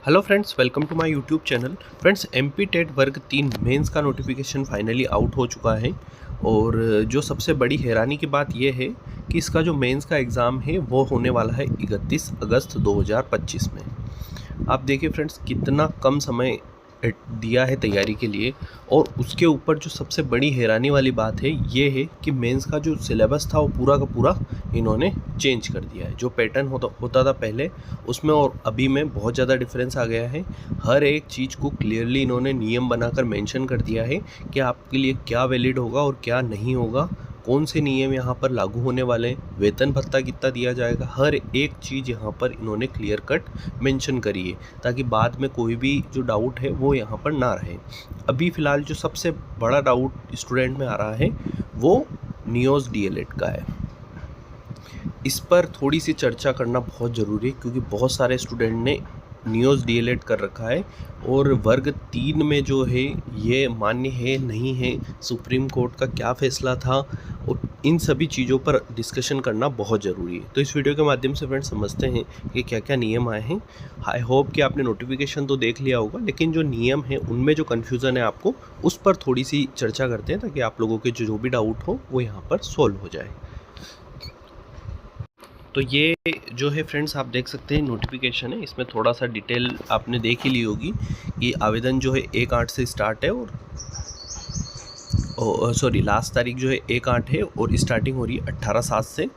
Hello friends, welcome to my YouTube channel. Friends, MP TET वर्ग 3 mains का notification finally out हो चुका है। और जो सबसे बड़ी हैरानी की बात यह है कि इसका जो मेंस का एग्ज़ाम है वो होने वाला है 31 अगस्त 2025 में। आप देखिए फ्रेंड्स, कितना कम समय दिया है तैयारी के लिए। और उसके ऊपर जो सबसे बड़ी हैरानी वाली बात है ये है कि मेंस का जो सिलेबस था वो पूरा का पूरा इन्होंने चेंज कर दिया है। जो पैटर्न होता था पहले, उसमें और अभी में बहुत ज़्यादा डिफरेंस आ गया है। हर एक चीज़ को क्लियरली इन्होंने नियम बनाकर मेंशन कर दिया है कि आपके लिए क्या वैलिड होगा और क्या नहीं होगा, कौन से नियम यहाँ पर लागू होने वाले हैं, वेतन भत्ता कितना दिया जाएगा, हर एक चीज़ यहाँ पर इन्होंने क्लियर कट मेंशन करी है, ताकि बाद में कोई भी जो डाउट है वो यहाँ पर ना रहे। अभी फ़िलहाल जो सबसे बड़ा डाउट स्टूडेंट में आ रहा है वो नियोज़ डीएलएड का है। इस पर थोड़ी सी चर्चा करना बहुत ज़रूरी है, क्योंकि बहुत सारे स्टूडेंट ने नियोज़ डीएलएड कर रखा है और वर्ग 3 में जो है ये मान्य है नहीं है, सुप्रीम कोर्ट का क्या फ़ैसला था, और इन सभी चीज़ों पर डिस्कशन करना बहुत ज़रूरी है। तो इस वीडियो के माध्यम से फ्रेंड्स समझते हैं कि क्या क्या नियम आए हैं। आई होप कि आपने नोटिफिकेशन तो देख लिया होगा, लेकिन जो नियम है उनमें जो कन्फ्यूज़न है आपको, उस पर थोड़ी सी चर्चा करते हैं, ताकि आप लोगों के जो भी डाउट हो वो यहाँ पर सोल्व हो जाए। तो ये जो है फ्रेंड्स, आप देख सकते हैं नोटिफिकेशन है, इसमें थोड़ा सा डिटेल आपने देख ही ली होगी कि आवेदन जो है 1/8 से स्टार्ट है और सॉरी लास्ट तारीख जो है 1/8 है और स्टार्टिंग हो रही है 18/7 से।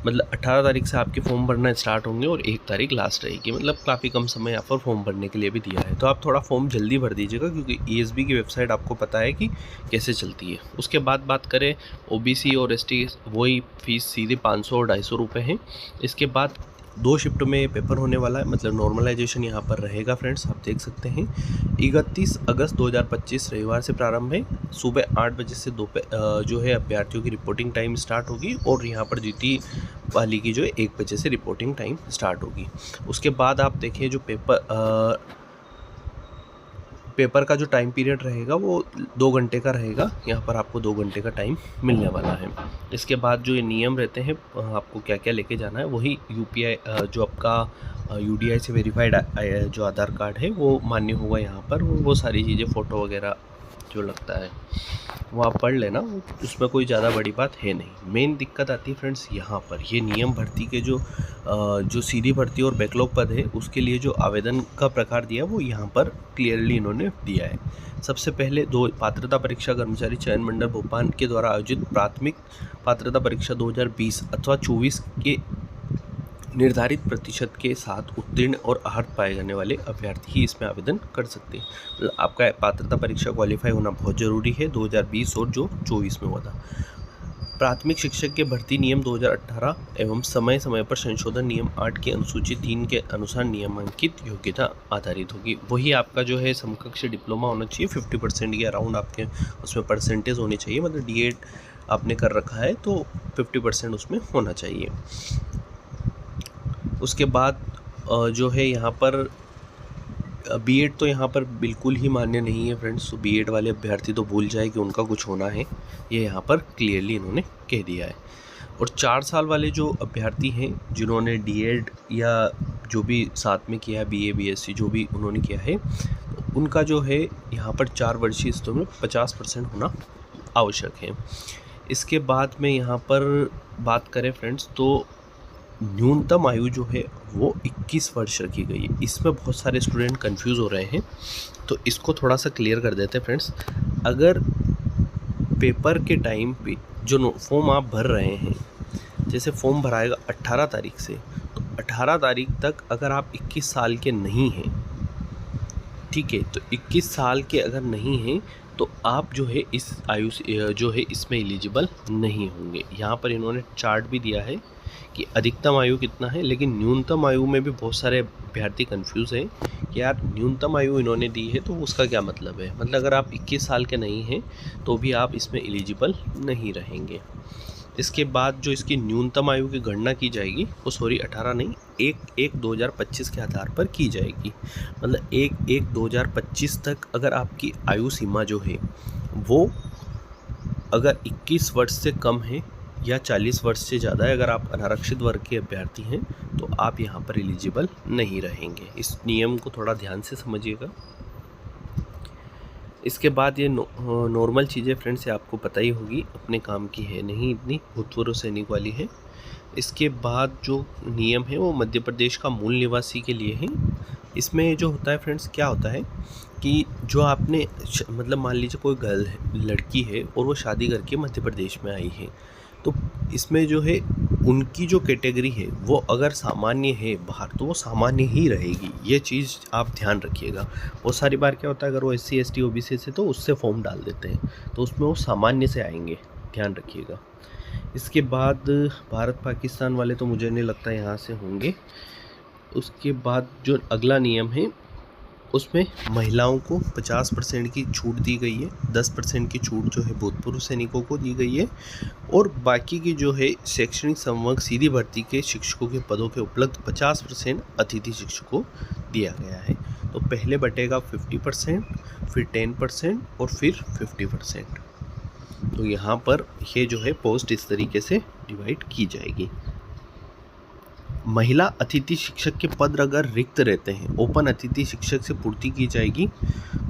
मतलब 18 तारीख से आपके फॉर्म भरना स्टार्ट होंगे और 1 तारीख लास्ट रहेगी। मतलब काफ़ी कम समय यहाँ पर फॉर्म भरने के लिए भी दिया है, तो आप थोड़ा फॉर्म जल्दी भर दीजिएगा, क्योंकि ईएसबी की वेबसाइट आपको पता है कि कैसे चलती है। उसके बाद बात करें ओबीसी और एसटी, वही फीस सीधे 500 और 250 रुपये है। इसके बाद 2 शिफ्ट में पेपर होने वाला है, मतलब नॉर्मलाइजेशन यहाँ पर रहेगा फ्रेंड्स। आप देख सकते हैं 31 अगस्त 2025 रविवार से प्रारंभ है। सुबह 8 बजे से जो है अभ्यर्थियों की रिपोर्टिंग टाइम स्टार्ट होगी, और यहाँ पर द्वितीय वाली की जो है 1 बजे से रिपोर्टिंग टाइम स्टार्ट होगी। उसके बाद आप देखिए जो पेपर का जो टाइम पीरियड रहेगा वो 2 घंटे का रहेगा। यहाँ पर आपको 2 घंटे का टाइम मिलने वाला है। इसके बाद जो ये नियम रहते हैं, आपको क्या क्या लेके जाना है, वही यूपीआई जो आपका यूडीआई से वेरीफाइड जो आधार कार्ड है वो मान्य होगा यहाँ पर। वो सारी चीज़ें, फ़ोटो वगैरह जो लगता है वो आप पढ़ लेना, उसमें कोई ज़्यादा बड़ी बात है नहीं। मेन दिक्कत आती है फ्रेंड्स यहाँ पर, ये नियम भर्ती के जो सीधी भर्ती और बैकलॉग पद है उसके लिए जो आवेदन का प्रकार दिया वो यहाँ पर क्लियरली इन्होंने दिया है। सबसे पहले 2 पात्रता परीक्षा कर्मचारी चयन मंडल भोपाल के द्वारा आयोजित प्राथमिक पात्रता परीक्षा 2020 अथवा 24 के निर्धारित प्रतिशत के साथ उत्तीर्ण और अर्हत पाए जाने वाले अभ्यर्थी ही इसमें आवेदन कर सकते हैं। मतलब आपका पात्रता परीक्षा क्वालिफाई होना बहुत ज़रूरी है, 2020 और जो 24 में हुआ था। प्राथमिक शिक्षक के भर्ती नियम 2018 एवं समय समय पर संशोधन नियम 8 की अनुसूची 3 के अनुसार नियमांकित योग्यता आधारित होगी। वही आपका जो है समकक्ष डिप्लोमा होना चाहिए, 50% के अराउंड आपके उसमें परसेंटेज होनी चाहिए। मतलब डीएड आपने कर रखा है तो 50% उसमें होना चाहिए। उसके बाद जो है यहाँ पर बीएड तो यहाँ पर बिल्कुल ही मान्य नहीं है फ्रेंड्स। तो बीएड वाले अभ्यर्थी तो भूल जाए कि उनका कुछ होना है, ये यहाँ पर क्लियरली इन्होंने कह दिया है। और 4 साल वाले जो अभ्यर्थी हैं जिन्होंने डीएड या जो भी साथ में किया है, बीए बीएससी जो भी उन्होंने किया है, उनका जो है यहाँ पर 4 वर्षीय स्तरों में 50% होना आवश्यक है। इसके बाद में यहाँ पर बात करें फ्रेंड्स, तो न्यूनतम आयु जो है वो 21 वर्ष रखी गई है। इसमें बहुत सारे स्टूडेंट कंफ्यूज हो रहे हैं, तो इसको थोड़ा सा क्लियर कर देते हैं फ्रेंड्स। अगर पेपर के टाइम पे जो फॉर्म आप भर रहे हैं, जैसे फॉर्म भराएगा 18 तारीख से, तो 18 तारीख तक अगर आप 21 साल के नहीं हैं, ठीक है, तो 21 साल के अगर नहीं हैं तो आप जो है इस आयु से जो है इसमें एलिजिबल नहीं होंगे। यहाँ पर इन्होंने चार्ट भी दिया है कि अधिकतम आयु कितना है, लेकिन न्यूनतम आयु में भी बहुत सारे अभ्यर्थी कंफ्यूज हैं कि यार न्यूनतम आयु इन्होंने दी है तो उसका क्या मतलब है। मतलब अगर आप 21 साल के नहीं हैं तो भी आप इसमें एलिजिबल नहीं रहेंगे। इसके बाद जो इसकी न्यूनतम आयु की गणना की जाएगी वो 18 नहीं, 1/1/2025 के आधार पर की जाएगी। मतलब 1/1/2025 तक अगर आपकी आयु सीमा जो है वो अगर 21 वर्ष से कम है या 40 वर्ष से ज़्यादा है, अगर आप अनारक्षित वर्ग के अभ्यर्थी हैं तो आप यहाँ पर एलिजिबल नहीं रहेंगे। इस नियम को थोड़ा ध्यान से समझिएगा। इसके बाद ये नॉर्मल चीज़ें फ्रेंड्स, ये आपको पता ही होगी, अपने काम की है नहीं, इतनी भूतपूर्व सैनिक वाली है। इसके बाद जो नियम है वो मध्य प्रदेश का मूल निवासी के लिए है। इसमें जो होता है फ्रेंड्स, क्या होता है कि जो आपने मतलब मान लीजिए कोई गर्ल है, लड़की है और वो शादी करके मध्य प्रदेश में आई है, तो इसमें जो है उनकी जो कैटेगरी है वो अगर सामान्य है बाहर, तो वो सामान्य ही रहेगी। ये चीज़ आप ध्यान रखिएगा। बहुत सारी बार क्या होता है, अगर वो SC ST OBC से तो उससे फॉर्म डाल देते हैं, तो उसमें वो सामान्य से आएंगे, ध्यान रखिएगा। इसके बाद भारत पाकिस्तान वाले तो मुझे नहीं लगता यहाँ से होंगे। उसके बाद जो अगला नियम है उसमें महिलाओं को 50% की छूट दी गई है, 10% की छूट जो है भूतपूर्व सैनिकों को दी गई है, और बाकी की जो है शैक्षणिक संवर्ग सीधी भर्ती के शिक्षकों के पदों के उपलब्ध 50% अतिथि शिक्षकों को दिया गया है। तो पहले बटेगा 50%, फिर 10% और फिर 50%। तो यहाँ पर ये जो है पोस्ट इस तरीके से डिवाइड की जाएगी। महिला अतिथि शिक्षक के पद अगर रिक्त रहते हैं, ओपन अतिथि शिक्षक से पूर्ति की जाएगी।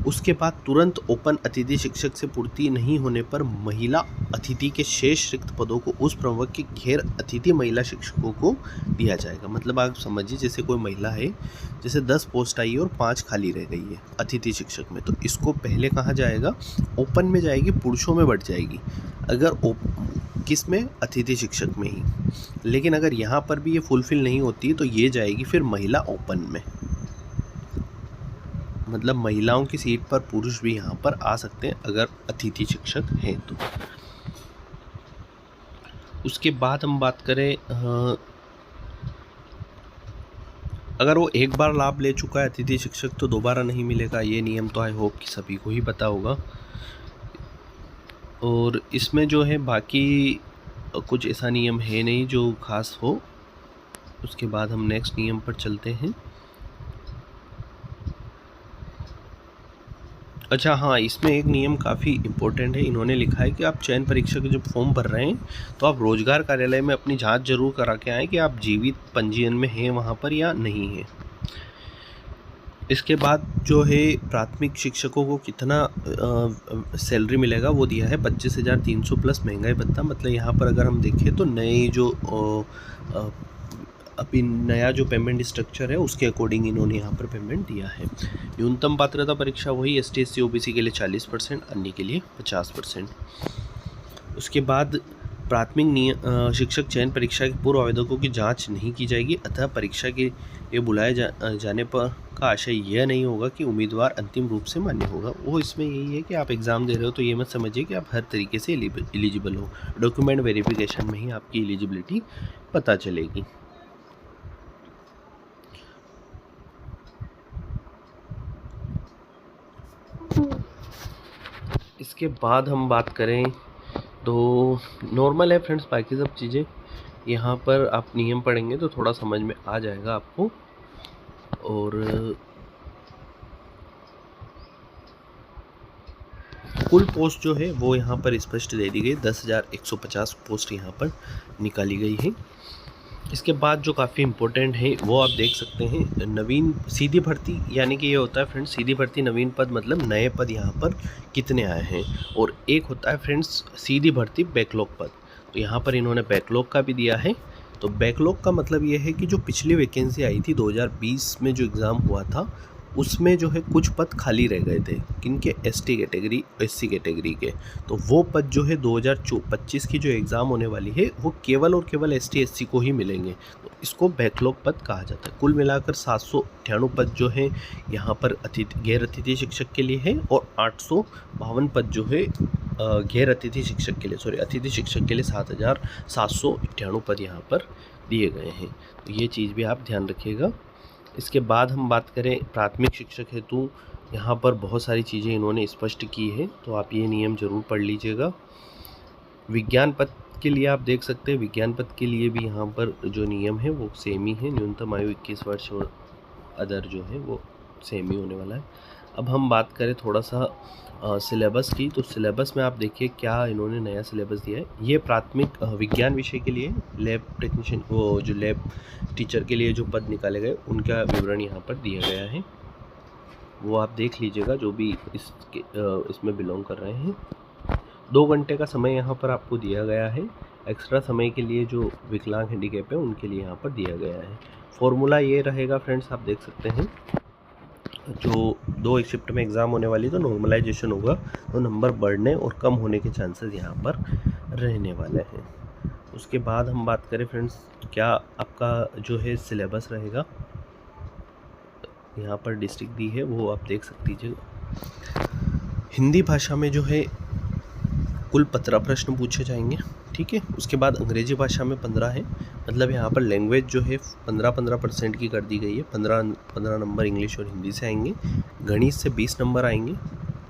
उसके बाद तुरंत ओपन अतिथि शिक्षक से पूर्ति नहीं होने पर महिला अतिथि के शेष रिक्त पदों को उस प्रवर्ग के गैर अतिथि महिला शिक्षकों को दिया जाएगा। मतलब आप समझिए, जैसे कोई महिला है, जैसे 10 पोस्ट आई है और 5 खाली रह गई है अतिथि शिक्षक में, तो इसको पहले कहाँ जाएगा, ओपन में जाएगी, पुरुषों में बढ़ जाएगी, अगर किस में, अतिथि शिक्षक में ही। लेकिन अगर यहाँ पर भी ये फुलफिल नहीं होती तो ये जाएगी फिर महिला ओपन में। मतलब महिलाओं की सीट पर पुरुष भी यहाँ पर आ सकते हैं अगर अतिथि शिक्षक हैं तो। उसके बाद हम बात करें, अगर वो एक बार लाभ ले चुका है अतिथि शिक्षक तो दोबारा नहीं मिलेगा। ये नियम तो आई होप कि सभी को ही पता होगा। और इसमें जो है बाकी कुछ ऐसा नियम है नहीं जो खास हो। उसके बाद हम नेक्स्ट नियम पर चलते हैं। अच्छा हाँ, इसमें एक नियम काफ़ी इम्पोर्टेंट है। इन्होंने लिखा है कि आप चयन परीक्षा के जब फॉर्म भर रहे हैं तो आप रोजगार कार्यालय में अपनी जांच जरूर करा के आएँ कि आप जीवित पंजीयन में हैं वहाँ पर या नहीं है। इसके बाद जो है प्राथमिक शिक्षकों को कितना सैलरी मिलेगा वो दिया है 25,300 प्लस महंगाई भत्ता। मतलब यहाँ पर अगर हम देखें तो नई जो अभी नया जो पेमेंट स्ट्रक्चर है उसके अकॉर्डिंग इन्होंने यहाँ पर पेमेंट दिया है। न्यूनतम पात्रता परीक्षा वही ST SC OBC के लिए 40%, अन्य के लिए 50%। उसके बाद प्राथमिक शिक्षक चयन परीक्षा के पूर्व आवेदकों की जांच नहीं की जाएगी, अतः परीक्षा के लिए बुलाए जाने पर का आशय यह नहीं होगा कि उम्मीदवार अंतिम रूप से मान्य होगा। वो इसमें यही है कि आप एग्ज़ाम दे रहे हो तो ये मत समझिए कि आप हर तरीके से एलिजिबल हो। डॉक्यूमेंट वेरिफिकेशन में ही आपकी एलिजिबिलिटी पता चलेगी। इसके बाद हम बात करें तो नॉर्मल है फ्रेंड्स, बाकी सब चीज़ें यहाँ पर आप नियम पढ़ेंगे तो थोड़ा समझ में आ जाएगा आपको। और कुल पोस्ट जो है वो यहाँ पर स्पष्ट दे दी गई, 10,150 पोस्ट यहाँ पर निकाली गई है। इसके बाद जो काफ़ी इम्पोर्टेंट है वो आप देख सकते हैं, नवीन सीधी भर्ती, यानी कि ये होता है फ्रेंड्स सीधी भर्ती नवीन पद, मतलब नए पद यहाँ पर कितने आए हैं। और एक होता है फ्रेंड्स सीधी भर्ती बैकलॉग पद, तो यहाँ पर इन्होंने बैकलॉग का भी दिया है। तो बैकलॉग का मतलब ये है कि जो पिछली वैकेंसी आई थी 2020 में जो एग्ज़ाम हुआ था उसमें जो है कुछ पद खाली रह गए थे, किनके, ST कैटेगरी SC कैटेगरी के। तो वो पद जो है 2025 की जो एग्ज़ाम होने वाली है वो केवल और केवल ST SC को ही मिलेंगे। तो इसको बैकलॉग पद कहा जाता है। कुल मिलाकर 798 पद जो है यहाँ पर गैर अतिथि शिक्षक के लिए है, और 852 पद जो है गैर अतिथि शिक्षक के लिए, अतिथि शिक्षक के लिए 7,798 पद यहाँ पर दिए गए हैं। तो ये चीज़ भी आप ध्यान रखिएगा। इसके बाद हम बात करें प्राथमिक शिक्षक हेतु, यहाँ पर बहुत सारी चीज़ें इन्होंने स्पष्ट की है, तो आप ये नियम ज़रूर पढ़ लीजिएगा। विज्ञान पद के लिए आप देख सकते हैं, विज्ञान पद के लिए भी यहाँ पर जो नियम है वो सेम ही है। न्यूनतम आयु 21 वर्ष और अदर जो है वो सेम ही होने वाला है। अब हम बात करें थोड़ा सा सिलेबस की, तो सिलेबस में आप देखिए क्या इन्होंने नया सिलेबस दिया है। ये प्राथमिक विज्ञान विषय के लिए लैब टेक्नीशियन, वो जो लैब टीचर के लिए जो पद निकाले गए उनका विवरण यहाँ पर दिया गया है, वो आप देख लीजिएगा जो भी इसमें बिलोंग कर रहे हैं। 2 घंटे का समय यहाँ पर आपको दिया गया है। एक्स्ट्रा समय के लिए जो विकलांग हैंडीकैप है उनके लिए यहाँ पर दिया गया है। फॉर्मूला ये रहेगा फ्रेंड्स, आप देख सकते हैं, जो 2 शिफ्ट में एग्ज़ाम होने वाली तो नॉर्मलाइजेशन होगा, तो नंबर बढ़ने और कम होने के चांसेस यहाँ पर रहने वाले हैं। उसके बाद हम बात करें फ्रेंड्स, क्या आपका जो है सिलेबस रहेगा, यहाँ पर डिस्ट्रिक्ट दी है वो आप देख सकते लीजिएगा। हिंदी भाषा में जो है कुल 15 प्रश्न पूछे जाएंगे, ठीक है। उसके बाद अंग्रेजी भाषा में 15 है, मतलब यहाँ पर लैंग्वेज जो है 15% की कर दी गई है। 15 नंबर इंग्लिश और हिंदी से आएंगे, गणित से 20 नंबर आएंगे,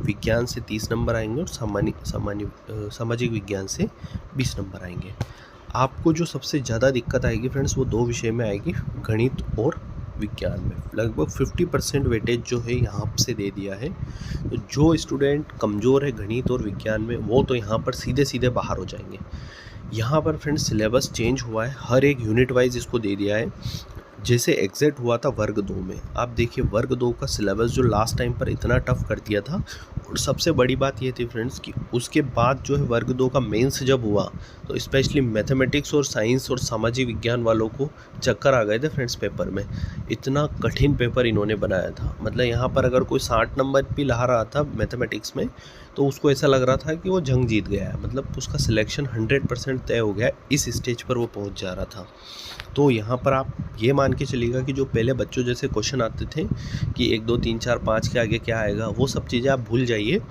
विज्ञान से 30 नंबर आएंगे और सामाजिक विज्ञान से 20 नंबर आएंगे। आपको जो सबसे ज़्यादा दिक्कत आएगी फ्रेंड्स वो 2 विषय में आएगी, गणित और विज्ञान में। लगभग 50% वेटेज जो है यहाँ से दे दिया है। तो जो स्टूडेंट कमज़ोर है गणित और विज्ञान में वो तो यहाँ पर सीधे सीधे बाहर हो जाएंगे। यहाँ पर फ्रेंड्स सिलेबस चेंज हुआ है, हर एक यूनिट वाइज इसको दे दिया है। जैसे एग्जैक्ट हुआ था वर्ग 2 में, आप देखिए वर्ग 2 का सिलेबस जो लास्ट टाइम पर इतना टफ कर दिया था। और सबसे बड़ी बात ये थी फ्रेंड्स कि उसके बाद जो है वर्ग 2 का मेंस जब हुआ तो स्पेशली मैथमेटिक्स और साइंस और सामाजिक विज्ञान वालों को चक्कर आ गए थे फ्रेंड्स पेपर में। इतना कठिन पेपर इन्होंने बनाया था, मतलब यहाँ पर अगर कोई 60 नंबर भी ला रहा था मैथमेटिक्स में तो उसको ऐसा लग रहा था कि वो जंग जीत गया है, मतलब उसका सिलेक्शन 100% तय हो गया, इस स्टेज पर वो पहुँच जा रहा था। तो यहाँ पर आप ये मान के चलिएगा कि जो पहले बच्चों जैसे क्वेश्चन आते थे कि 1 2 3 4 5 के आगे क्या आएगा, वो सब चीज़ें आप भूल जाइए।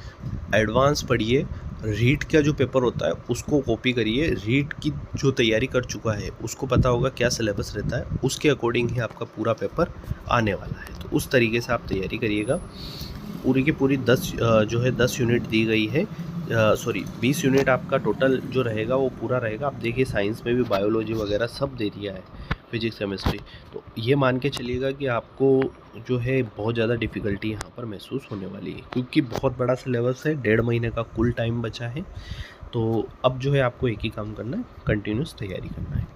एडवांस पढ़िए, रीड का जो पेपर होता है उसको कॉपी करिए, रीड की जो तैयारी कर चुका है उसको पता होगा क्या सिलेबस रहता है, उसके अकॉर्डिंग ही आपका पूरा पेपर आने वाला है। तो उस तरीके से आप तैयारी करिएगा। पूरी की पूरी 10 यूनिट दी गई है, 20 यूनिट आपका टोटल जो रहेगा वो पूरा रहेगा। आप देखिए साइंस में भी बायोलॉजी वगैरह सब दे दिया है, फिजिक्स केमिस्ट्री। तो ये मान के चलिएगा कि आपको जो है बहुत ज़्यादा डिफ़िकल्टी यहाँ पर महसूस होने वाली है, क्योंकि बहुत बड़ा सिलेबस है, 1.5 महीने का कुल टाइम बचा है। तो अब जो है आपको एक ही काम करना है, कंटिन्यूस तैयारी करना है।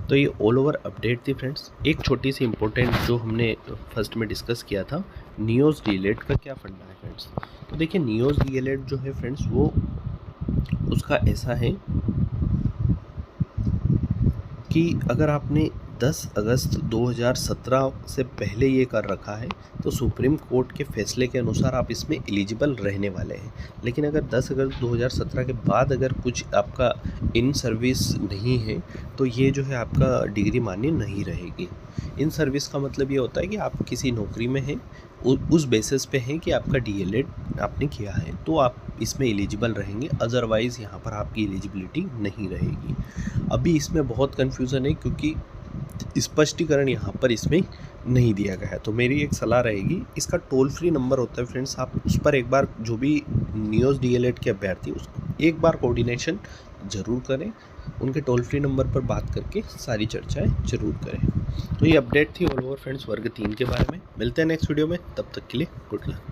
तो ये ऑल ओवर अपडेट थी फ्रेंड्स। एक छोटी सी इम्पोर्टेंट जो हमने फर्स्ट में डिस्कस किया था, नियोस डीएलएड का क्या फंडा है फ्रेंड्स। तो देखिए नियोस डीएलएड जो है फ्रेंड्स वो उसका ऐसा है कि अगर आपने 10 अगस्त 2017 से पहले ये कर रखा है तो सुप्रीम कोर्ट के फैसले के अनुसार आप इसमें एलिजिबल रहने वाले हैं। लेकिन अगर 10 अगस्त 2017 के बाद अगर कुछ आपका इन सर्विस नहीं है तो ये जो है आपका डिग्री मान्य नहीं रहेगी। इन सर्विस का मतलब ये होता है कि आप किसी नौकरी में हैं, उस बेसिस पे है कि आपका डीएलएड आपने किया है तो आप इसमें एलिजिबल रहेंगे, अदरवाइज़ यहाँ पर आपकी एलिजिबिलिटी नहीं रहेगी। अभी इसमें बहुत कन्फ्यूज़न है क्योंकि स्पष्टीकरण यहाँ पर इसमें नहीं दिया गया है। तो मेरी एक सलाह रहेगी, इसका टोल फ्री नंबर होता है फ्रेंड्स, आप उस पर एक बार जो भी नियोस डीएलएड के अभ्यर्थी उसको एक बार कोऑर्डिनेशन ज़रूर करें, उनके टोल फ्री नंबर पर बात करके सारी चर्चाएं ज़रूर करें। तो ये अपडेट थी ऑल ओवर फ्रेंड्स वर्ग 3 के बारे में। मिलते हैं नेक्स्ट वीडियो में, तब तक के लिए गुड लक।